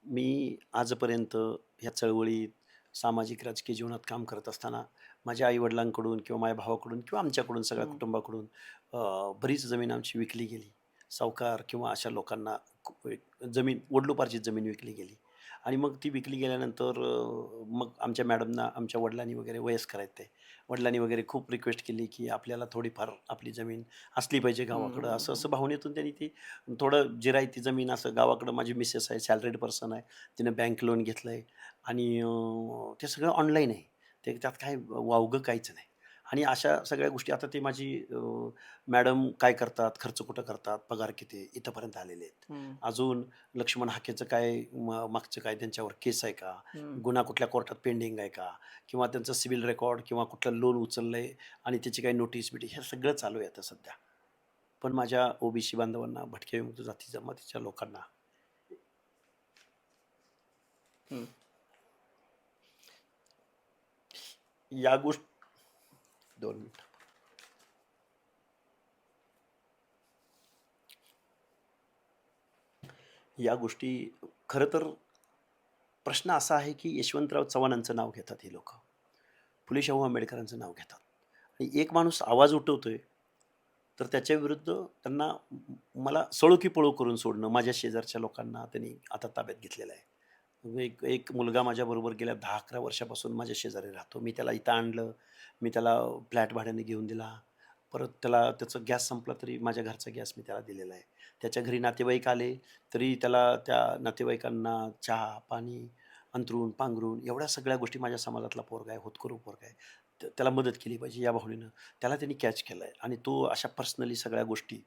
मी आजपर्यंत ह्या चळवळीत, सामाजिक राजकीय जीवनात काम करत असताना माझ्या आई-वडिलांकडून किंवा माझ्या भावाकडून किंवा आमच्याकडून सगळ्या हं. कुटुंबाकडून बरीच जमीन आमची विकली गेली. सावकार किंवा अशा लोकांना एक जमीन वडिलोपार्जित जमीन विकली गेली आणि मग ती विकली गेल्यानंतर मग आमच्या मॅडमना आमच्या वडिलांनी वगैरे वयस्कर आहेत ते. वडिलांनी वगैरे खूप रिक्वेस्ट केली, की आपल्याला थोडीफार आपली जमीन असली पाहिजे हं, गावाकडं. हं, हं. असं-असं भावनेतून त्यांनी ती थोडं जिरायती जमीन असं गावाकडं माझी मिसेस आहे, सॅलरीड पर्सन आहे. तिनं बँक लोन घेतलंय आणि ते सगळं ऑनलाईन आहे. ते त्यात काही वावगं काहीच नाही. आणि अशा सगळ्या गोष्टी आता ती माझी मॅडम काय करतात, खर्च कुठं करतात, पगार किती इथपर्यंत आलेले आहेत. हं, अजून लक्ष्मण हाकेचं काय मागचं काय त्यांच्यावर केस आहे का? हं. गुन्हा कुठल्या कोर्टात पेंडिंग आहे का? किंवा त्यांचं सिव्हिल रेकॉर्ड किंवा कुठलं लोन उचललंय आणि त्याची काही नोटीस-बिटीस हे सगळं चालू आहे आता सध्या. पण माझ्या ओबीसी बांधवांना, भटक्या विमुक्त जाती जमातीच्या लोकांना हं. या गोष्टी 2 मिनिटं. या गोष्टी खरं तर प्रश्न असा आहे, की यशवंतराव चव्हाणांचं नाव घेतात ही लोकं. फुले शाहू आंबेडकरांचं नाव घेतात. आणि एक माणूस आवाज उठवतोय, तर त्याच्याविरुद्ध त्यांना मला सळो की पळो करून सोडणं. माझ्या शेजारच्या लोकांना त्यांनी आता ताब्यात घेतलेलं आहे. एक एक मुलगा माझ्याबरोबर गेल्या 10-11 वर्षापासून माझ्या शेजारी राहतो. मी त्याला इथं आणलं. मी त्याला फ्लॅट भाड्याने घेऊन दिला. परत त्याला त्याचा गॅस संपला तरी माझ्या घरचा गॅस मी त्याला दिलेला आहे. त्याच्या घरी नातेवाईक आले, तरी त्याला त्या नातेवाईकांना चहा, पाणी, अंथरूण, पांघरूण एवढ्या सगळ्या गोष्टी माझ्या समाजातला पोरगा आहे, होतकरू पोरगा आहे. त्याला मदत केली पाहिजे या भावनेनं त्याला त्यांनी कॅच केलं आहे आणि तो अशा पर्सनली सगळ्या गोष्टी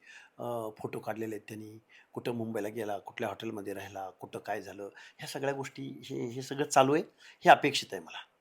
फोटो काढलेले आहेत त्यांनी. कुठं मुंबईला गेला, कुठल्या हॉटेलमध्ये राहिला, कुठं काय झालं, ह्या सगळ्या गोष्टी हे हे सगळं चालू आहे. हे अपेक्षित आहे मला.